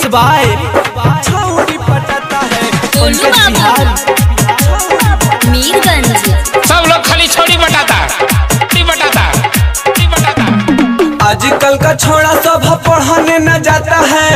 Mix by छौड़ी पटाता है मीरगंज। सब लोग खाली छोड़ी बटाता आजकल का छोड़ा सब पढ़ने न जाता है।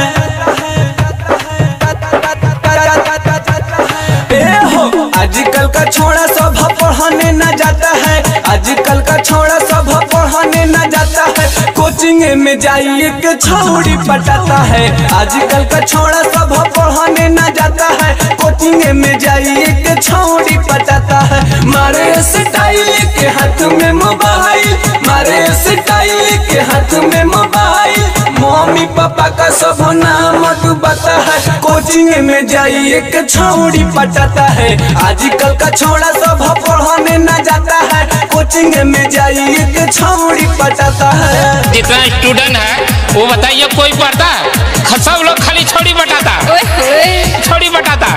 आजकल का छोड़ा सब पढ़ने न जाता है। आजकल का छोड़ा सब पढ़ने न जाता है। कोचिंग में जाइए के छौड़ी पटाता है। आजकल का छोड़ा सब पढ़ने न जाता है। कोचिंग में जाइए के छौड़ी पटाता है। मारे स्टाइल के हाथ में मोबाइल, मारे स्टाइल के हाथ में मोबाइल। मम्मी पापा का सब नाम डूबाता है। कोचिंग में जाइए के छौड़ी पटाता है। आजकल का छोड़ा सब पढ़ने न जाता है। कोचिंग में जाइए के छौड़ी पटाता है। जितना स्टूडेंट है वो बताइए कोई पढ़ता? सब लोग खाली छोड़ी बटाता छोड़ी बटाता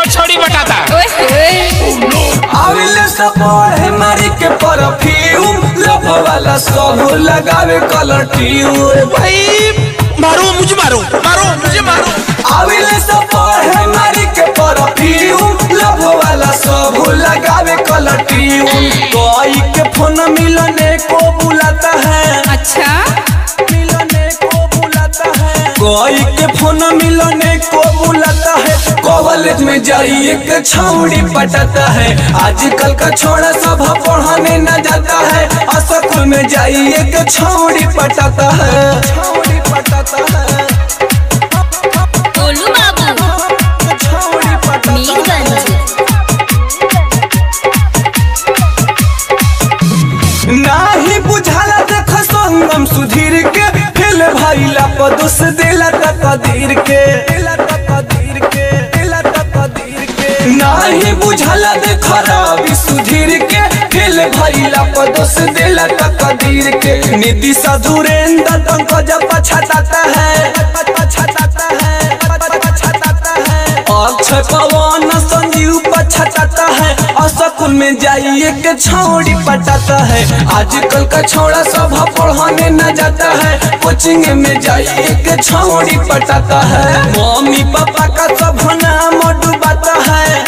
छोड़ी बटाता। आविले सब पढ़े मारी के परफ्यूम, लव वाला सब लगावे कलर ट्यूब। भाई मारो मुझे, मारो मुझे मारो। आविले सब पढ़े मारी के परफ्यूम, लव वाला सब लगावे कलर ट्यूब। कोई के फोन मिलने को बुलाता है। अच्छा, मिलने को बुलाता है। कोई के फोन मिलने को बुलाता है। कॉलेज में जाइए के छौड़ी पटाता है। आजकल का छोड़ा सब पढ़ने न जाता है। स्कूल में जाइए के छौड़ी पटाता है। छौड़ी पटाता है। गोलू बाबू छौड़ी पटाता मीरगंज। नाही बुझाला देख संगम सुधीर के। फेल भइला पदुस दिला तकदीर के। नाही बुझाला देख रवि सुधीर के। फेल भइला पदुस दिला तकदीर के। नीति सुरेंद्र पंकज पछताता है। अक्षय पवन संजीव पछताता है। स्कूल में जाइए के छौड़ी पटाता है। आजकल का छोड़ा सब पढ़ने न जाता है। कोचिंग में जाइए के छौड़ी पटाता है। मम्मी पापा का सब नाम डूबाता है।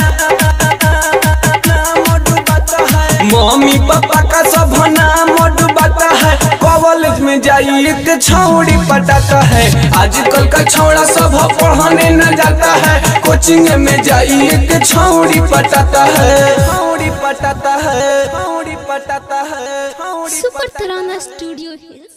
मम्मी पापा का सब नाम डूबाता है। कॉलेज में जाइए के छौड़ी पटाता है। आजकल का छोड़ा सब पढ़ने न जाता है। कोचिंग में जाइए के छौड़ी पटाता है। छौड़ी पटाता है। छौड़ी पटाता है। सुपर तराना स्टूडियो हिल।